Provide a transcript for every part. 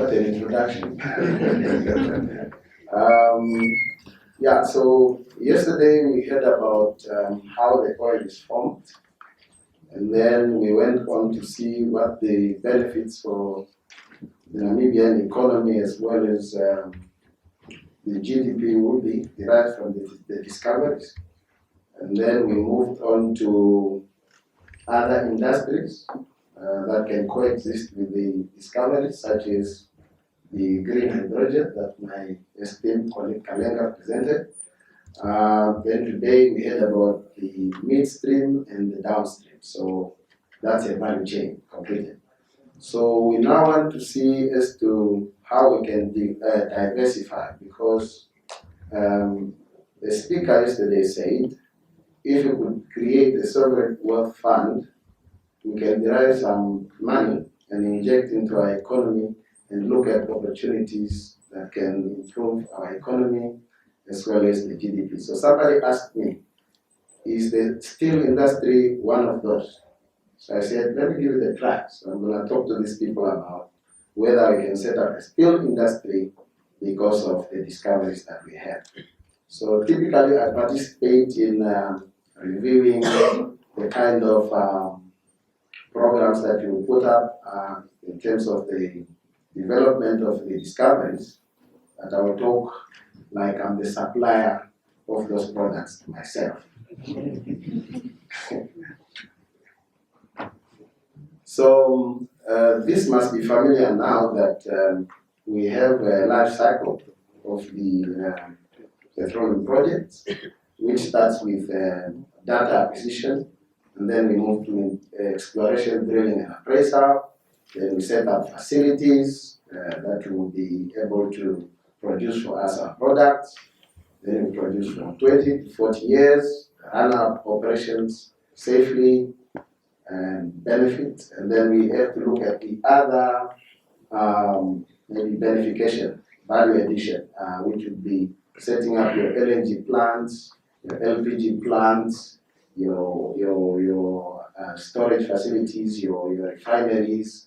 What an introduction. Yeah, so yesterday we heard about how the oil is formed, and then we went on to see what the benefits for the Namibian economy as well as the GDP would be derived from the discoveries. And then we moved on to other industries that can coexist with the discoveries, such as the green hydrogen that my esteemed colleague Kalenga presented. Then today we heard about the midstream and the downstream. So that's a value chain completed. So we now want to see as to how we can diversify, because the speaker yesterday said if we could create a sovereign wealth fund, we can derive some money and inject into our economy and look at opportunities that can improve our economy as well as the GDP. So somebody asked me, is the steel industry one of those? So I said, let me give it a try. So I'm going to talk to these people about whether we can set up a steel industry because of the discoveries that we have. So typically I participate in reviewing the kind of programs that you put up in terms of the development of the discoveries, and I will talk like I'm the supplier of those products myself. So this must be familiar now that we have a life cycle of the petroleum projects, which starts with data acquisition, and then we move to exploration, drilling, and appraisal. Then we set up facilities that will be able to produce for us our products. Then we produce for 20 to 40 years, run our operations safely and benefit. And then we have to look at the other maybe benefication, value addition, which would be setting up your LNG plants, your LPG plants, your storage facilities, your refineries.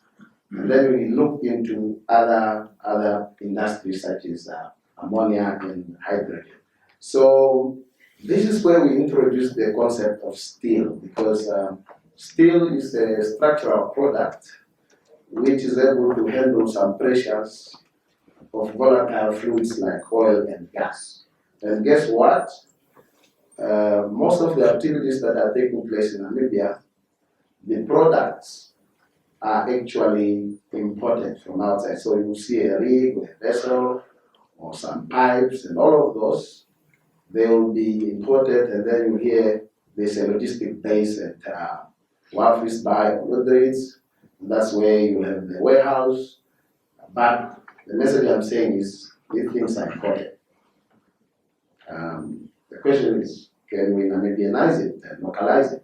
And then we look into other industries such as ammonia and hydrogen. So this is where we introduce the concept of steel, because steel is a structural product which is able to handle some pressures of volatile fluids like oil and gas. And guess what? Most of the activities that are taking place in Namibia, the products are actually imported from outside. So you see a rig or a vessel or some pipes and all of those, they will be imported, and then you hear there's a logistic base at Wafis by Lodreds. That's where you have the warehouse. But the message I'm saying is these things are imported. The question is, can we Namibianize it and localize it?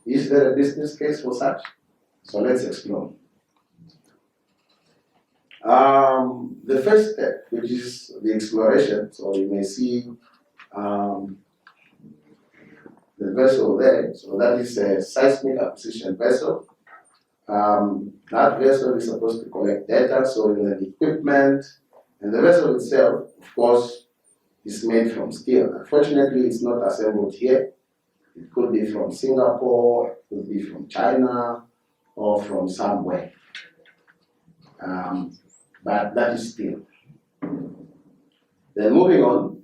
Is there a business case for such? So let's explore. The first step, which is the exploration, so you may see the vessel there. So that is a seismic acquisition vessel. That vessel is supposed to collect data, so you have equipment, and the vessel itself, of course, is made from steel. Unfortunately, it's not assembled here. It could be from Singapore, it could be from China, or from somewhere. But that is steel. Then moving on,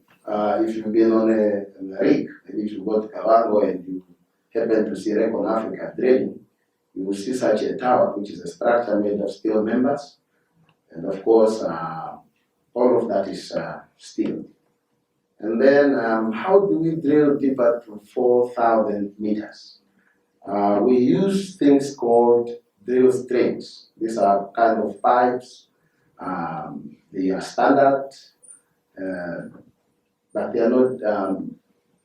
if you've been on a rig, maybe if you go to Kavango and you happen to see Recon Africa drilling, you will see such a tower, which is a structure made of steel members. And of course, all of that is steel. And then how do we drill deeper to 4,000 meters? We use things called drill strings. These are kind of pipes. They are standard, but they are not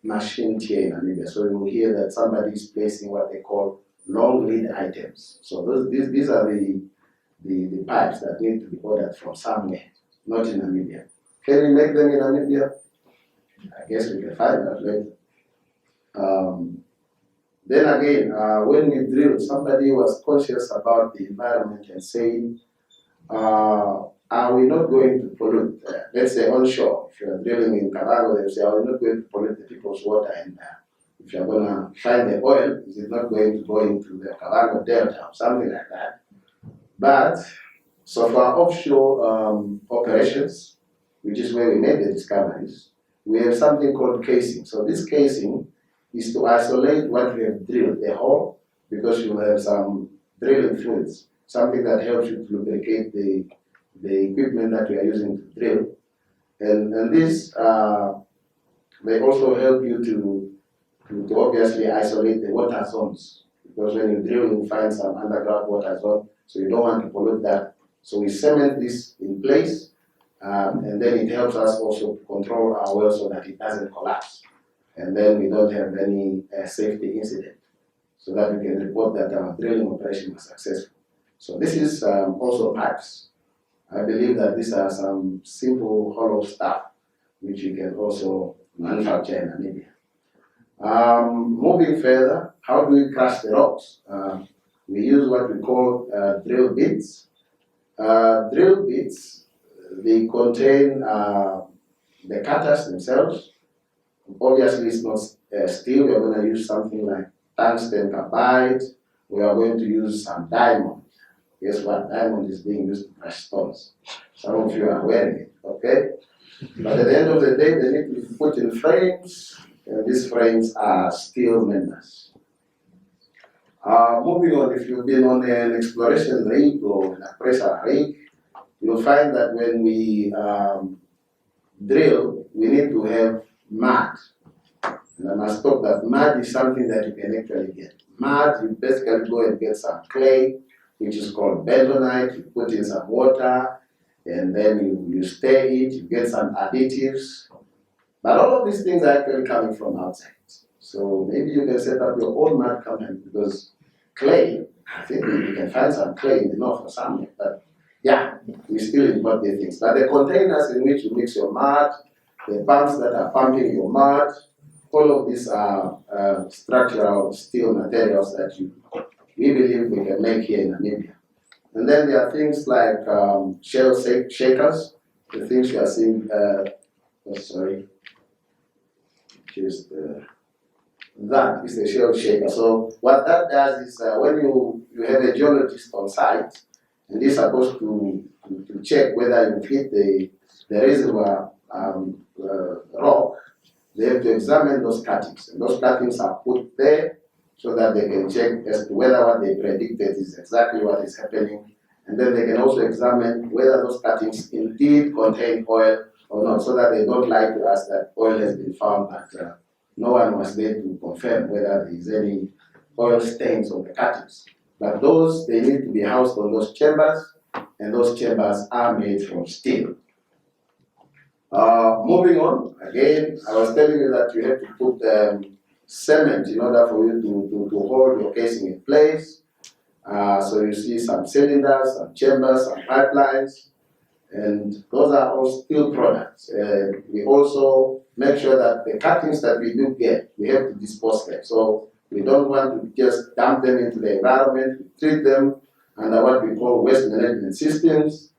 machined here in Namibia. So you will hear that somebody is placing what they call long lead items. So these are the pipes that need to be ordered from somewhere, not in Namibia. Can we make them in Namibia? I guess we can find that later. Then again, when we drilled, somebody was conscious about the environment and saying, are are we not going to pollute? Let's say onshore, if you're drilling in Karago, they say, are we not going to pollute the people's water? And if you're going to find the oil, is it not going to go into the Karago Delta or something like that? But so for our offshore operations, which is where we made the discoveries, we have something called casing. So this casing is to isolate what we have drilled, the hole, because you have some drilling fluids, something that helps you to lubricate the equipment that we are using to drill. And this, they also help you to obviously isolate the water zones, because when you drill, you find some underground water zone, so you don't want to pollute that. So we cement this in place, and then it helps us also to control our well so that it doesn't collapse. And then we don't have any safety incident, so that we can report that our drilling operation was successful. So this is also pipes. I believe that these are some simple hollow stuff which you can also manufacture in Namibia. Moving further, how do we crush the rocks? We use what we call drill bits. Drill bits, they contain the cutters themselves. Obviously, it's not steel. We're going to use something like tungsten carbide. We are going to use some diamond. Guess what? Diamond is being used to crush stones. Some of you are wearing it, okay? But at the end of the day, they need to be put in frames, and these frames are steel members. Moving on, if you've been on an exploration rig or a pressure rig, you'll find that when we drill, we need to have mud. And I must stop that mud is something that you can actually get. Mud, you basically go and get some clay, which is called bentonite, you put in some water, and then you stir it, you get some additives. But all of these things are actually coming from outside. So maybe you can set up your own mud company, because clay, I think you can find some clay in the north or somewhere, but yeah, we still import these things. But the containers in which you mix your mud, the pumps that are pumping your mud, all of these are structural steel materials that we believe we can make here in Namibia. And then there are things like shell shakers, the things you are seeing, that is the shell shaker. So what that does is when you have a geologist on site, and he's supposed to check whether you've hit the reservoir rock, they have to examine those cuttings. And those cuttings are put there so that they can check as to whether what they predicted is exactly what is happening. And then they can also examine whether those cuttings indeed contain oil or not, so that they don't lie to us that oil has been found, but no one was there to confirm whether there is any oil stains on the cuttings. But those, they need to be housed on those chambers, and those chambers are made from steel. Moving on, again, I was telling you that you have to put cement in order for you to hold your casing in place. So you see some cylinders, some chambers, some pipelines, and those are all steel products. We also make sure that the cuttings that we do get, we have to dispose them. So we don't want to just dump them into the environment. We treat them under what we call waste management systems,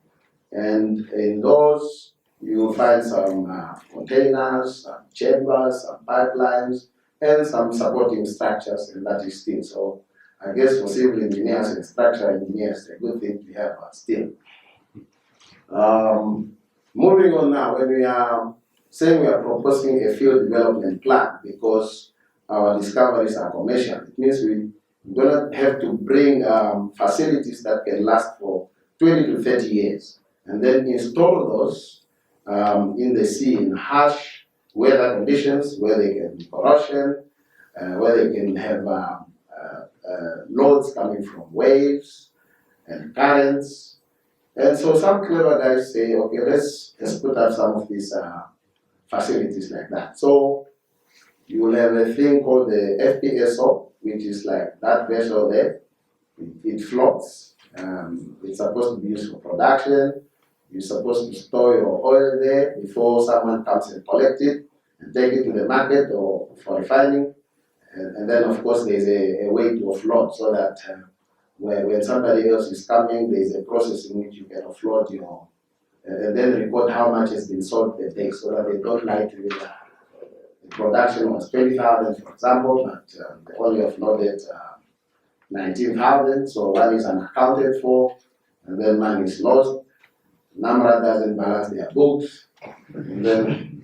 and in those you will find some containers, some chambers, some pipelines, and some supporting structures, and that is steel. So I guess for civil engineers and structural engineers, a good thing to have steel. Moving on now, when we are saying we are proposing a field development plan because our discoveries are commercial, it means we're going to have to bring facilities that can last for 20 to 30 years, and then install those in the sea in harsh weather conditions where they can be corrosion, where they can have loads coming from waves and currents. And so some clever guys say, okay, let's put up some of these facilities like that. So you will have a thing called the FPSO, which is like that vessel there. It floats. It's supposed to be used for production. You're supposed to store your oil there before someone comes and collect it and take it to the market or for refining. And then, of course, there's a way to offload so that when somebody else is coming, there's a process in which you can offload your and then report how much has been sold per day, so that they don't lie to you. The production was 20,000, for example, but they only offloaded 19,000, so one is unaccounted for, and then money is lost. NAMRA doesn't balance their books, and then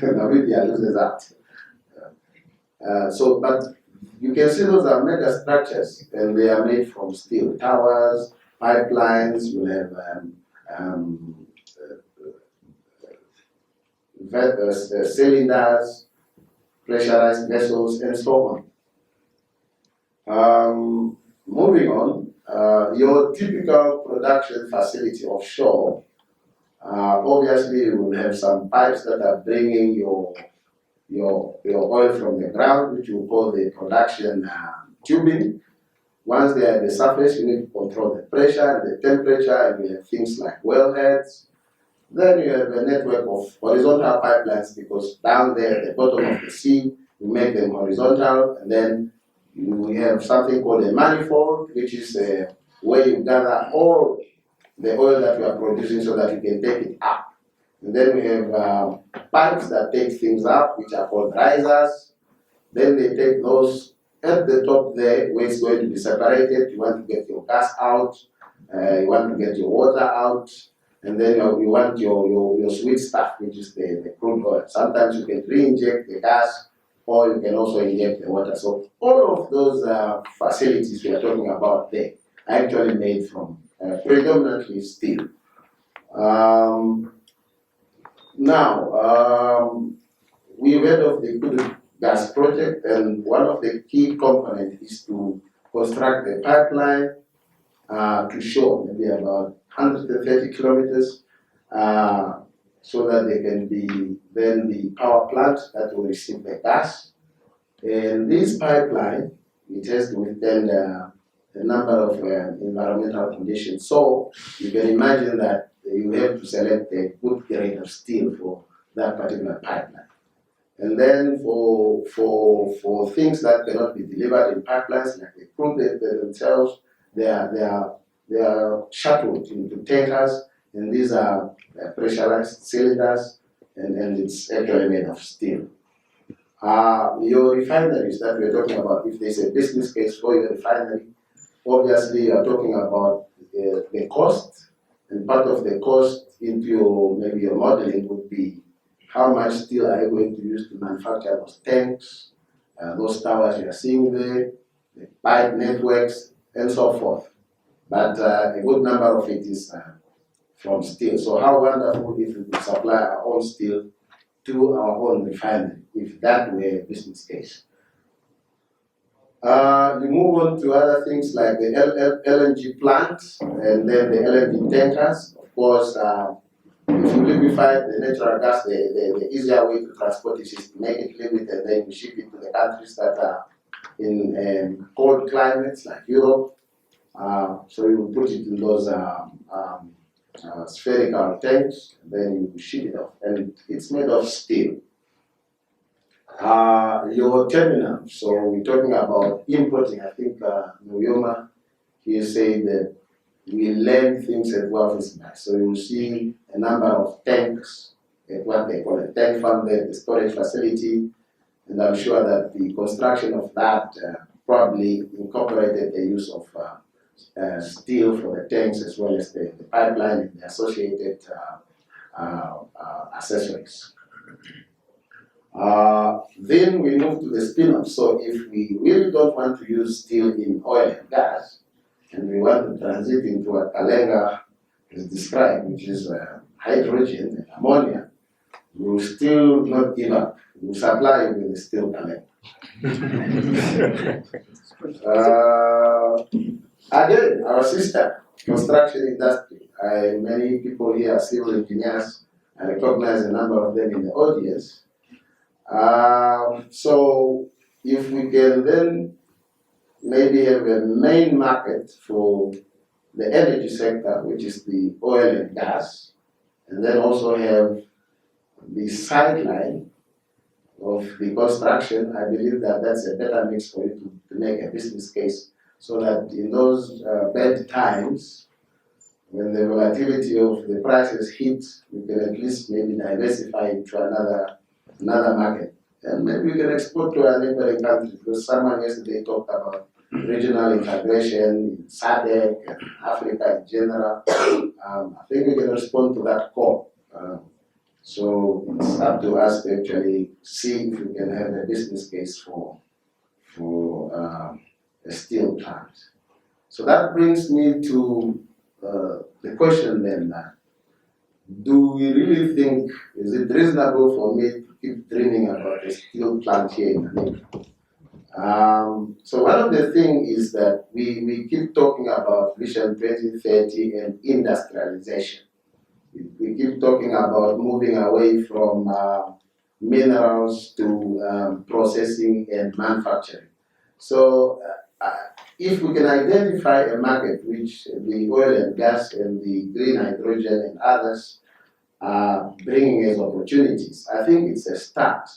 Namibia loses out. But you can see those are mega structures, and they are made from steel. Towers, pipelines, you have cylinders, pressurized vessels, and so on. Moving on, your typical production facility offshore, obviously you will have some pipes that are bringing your oil from the ground, which you call the production tubing. Once they are at the surface, you need to control the pressure and the temperature, and you have things like wellheads. Then you have a network of horizontal pipelines, because down there at the bottom of the sea, you make them horizontal, and then you have something called a manifold, which is where you gather all the oil that you are producing so that you can take it up. And then we have pipes that take things up, which are called risers. Then they take those at the top there, where it's going to be separated. You want to get your gas out, you want to get your water out, and then you want your sweet stuff, which is the crude oil. Sometimes you can re-inject the gas, or you can also inject the water. So all of those facilities we are talking about there are actually made from predominantly steel. We've heard of the Kudu gas project, and one of the key components is to construct a pipeline to shore, maybe about 130 kilometers, so that there can be then the power plant that will receive the gas. And this pipeline, it has to withstand a number of environmental conditions. So you can imagine that you have to select a good grade of steel for that particular pipeline. And then for things that cannot be delivered in pipelines, like the crude themselves, they are shuttled into tankers, and these are pressurized cylinders, and it's actually made of steel. Your refineries that we're talking about, if there's a business case for your refinery, obviously you are talking about the cost, and part of the cost into maybe your modeling would be how much steel are you going to use to manufacture those tanks, those towers you are seeing there, the pipe networks, and so forth. But a good number of it is from steel. So how wonderful if we could supply our own steel to our own refinery, if that were a business case. You move on to other things like the LNG plant, and then the LNG tankers. Of course, if you liquefy the natural gas, the easier way to transport it is to make it liquid, and then you ship it to the countries that are in cold climates like Europe. So you put it in those spherical tanks, and then you ship it off, and it's made of steel. Your terminal, so we're talking about importing. I think Noyoma, he said that we learn things at Wafisma. So you see a number of tanks at what they call a tank farm there, the storage facility, and I'm sure that the construction of that probably incorporated the use of steel for the tanks, as well as the pipeline and the associated accessories. Then we move to the spin-off. So if we really don't want to use steel in oil and gas, and we want to transit into what Kalenga is described, which is hydrogen and ammonia, we will still not give up. We will supply you with the steel Kalenga. Again, our sister, construction industry. Many people here are civil engineers. I recognize a number of them in the audience. So if we can then maybe have a main market for the energy sector, which is the oil and gas, and then also have the sideline of the construction, I believe that that's a better mix for you to make a business case, so that in those bad times, when the volatility of the prices hits, we can at least maybe diversify into another market. And maybe we can export to a neighboring country, because someone yesterday talked about regional integration in SADC and Africa in general. I think we can respond to that call. So it's up to us to actually see if we can have a business case for a steel plant. So that brings me to the question then, do we really think, is it reasonable for me to keep dreaming about a steel plant here in Namibia? So one of the things is that we keep talking about Vision 2030 and industrialization. We keep talking about moving away from minerals to processing and manufacturing. So if we can identify a market which the oil and gas and the green hydrogen and others are bringing as opportunities, I think it's a start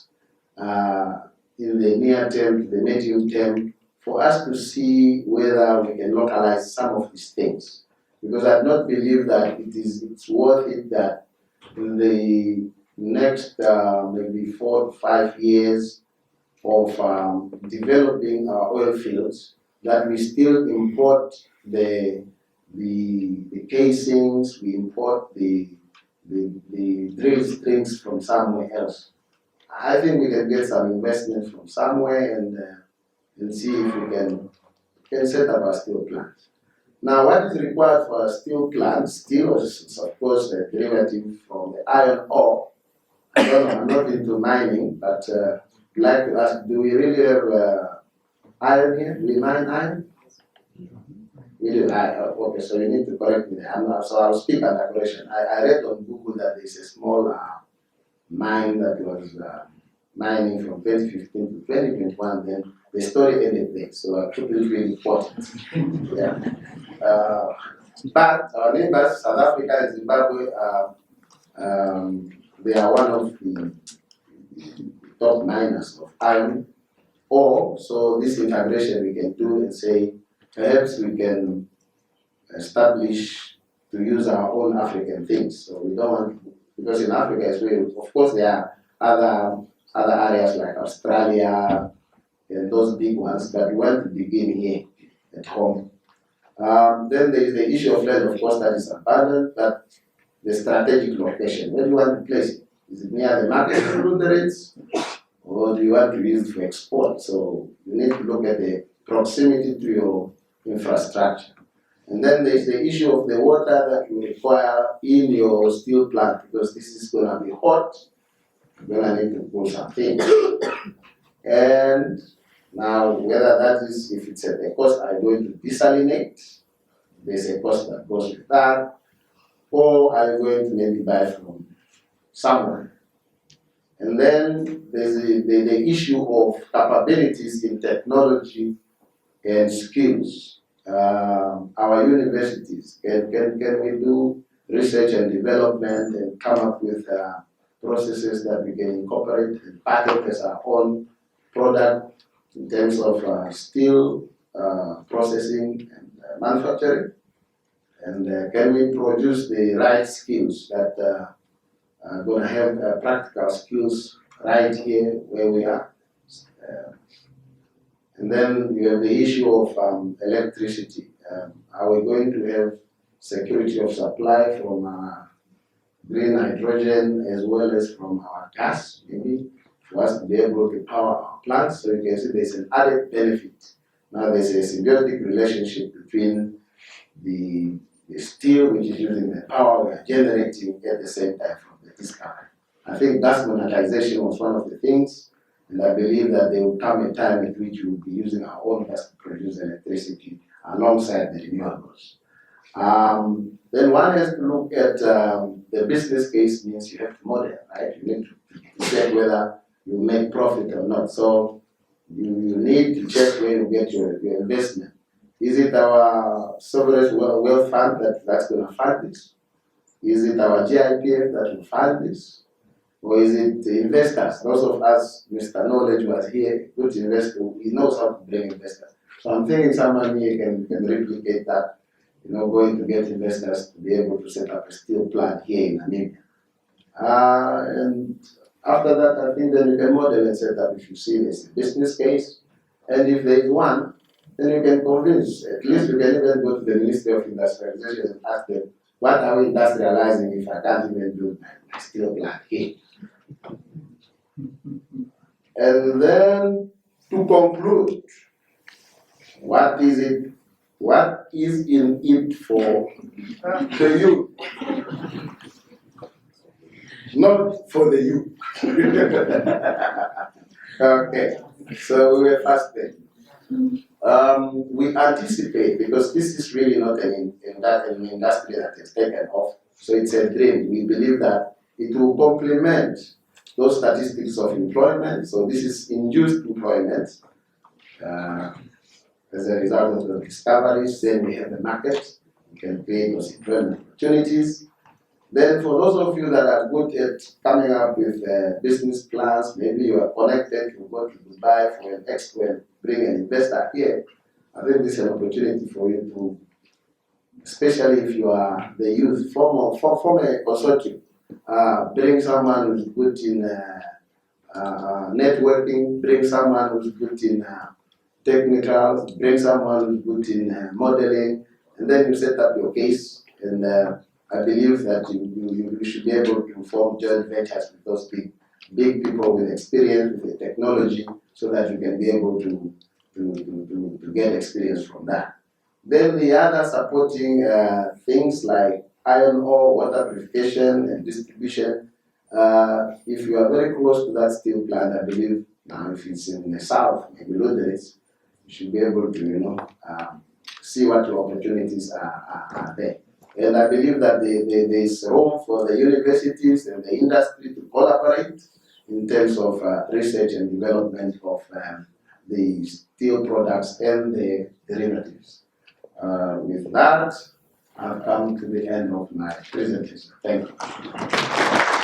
in the near term, the medium term, for us to see whether we can localize some of these things. Because I do not believe that it's worth it that in the next maybe 4 to 5 years of developing our oil fields, that we still import the casings, we import the drill strings from somewhere else. I think we can get some investment from somewhere and see if we can set up a steel plant. Now, what is required for a steel plant? Steel is, of course, a derivative from the iron ore. I don't know, I'm not into mining, but I'd like to ask, do we really have iron here? Do we mine iron? We do. Okay, so you need to correct me. So I'll speak under correction. I read on Google that there's a small mine that was mining from 2015 to 2021. Then the story ended there, so I couldn't really report it. Yeah. But our neighbors, South Africa and Zimbabwe, they are one of the top miners of iron ore. So this integration we can do and say, perhaps we can establish to use our own African things. So we don't want, because in Africa as well, of course there are other areas like Australia and those big ones, but we want to begin here at home. Then there is the issue of land, of course, that is abundant, but the strategic location. Where do you want to place it? Is it near the market through the rates? Or do you want to use it for export? So you need to look at the proximity to your infrastructure. And then there's the issue of the water that you require in your steel plant, because this is going to be hot. You're going to need to pull something. And now, whether that is, if it's at the cost, I'm going to desalinate, there's a cost that goes with that, or I'm going to maybe buy from someone. And then there's the issue of capabilities in technology and skills. Our universities, can we do research and development and come up with processes that we can incorporate and package as our own product in terms of steel processing and manufacturing? And can we produce the right skills that are going to have practical skills right here where we are? And then you have the issue of electricity. Are we going to have security of supply from green hydrogen as well as from our gas, maybe, for us to be able to power our plants? So you can see there's an added benefit. Now there's a symbiotic relationship between the steel, which is using the power we are generating at the same time from the discovery. I think gas monetization was one of the things, and I believe that there will come a time at which we will be using our own gas to produce electricity alongside the renewables. Then one has to look at the business case. Means you have to model, right? You need to check whether you make profit or not. So you need to check where you get your investment. Is it our sovereign wealth fund that's going to fund this? Is it our GIPF that will fund this? Or is it the investors? Those of us, Mr. Knowledge was here, good investor, he knows how to bring investors. So I'm thinking someone here can replicate that going to get investors to be able to set up a steel plant here in Namibia. And after that, I think then you can model and set up if you see there's a business case. And if there is one, then you can convince. At least you can even go to the Ministry of Industrialization and ask them, what are we industrializing if I can't even build my steel plant here? And then to conclude, what is it? What is in it for the youth? Not for the youth. Okay, so we were fasting. We anticipate, because this is really not an industry that is taken off, so it's a dream. We believe that it will complement those statistics of employment. So this is induced employment as a result of the discoveries. Then we have the market. We can create those employment opportunities. Then for those of you that are good at coming up with business plans, maybe you are connected, you go to Dubai for an expo and bring an investor here, I think this is an opportunity for you to, especially if you are the youth, form a consortium. Bring someone who's good in networking, bring someone who's good in technical, bring someone who's good in modeling, and then you set up your case. And I believe that you should be able to form joint ventures with those big people with experience, with the technology, so that you can be able to get experience from that. Then the other supporting things like iron ore, water purification, and distribution. If you are very close to that steel plant, I believe now if it's in the south, maybe Lodris, you should be able to see what your opportunities are there. And I believe that there is room for the universities and the industry to collaborate in terms of research and development of the steel products and the derivatives. With that, I've come to the end of my presentation. Thank you.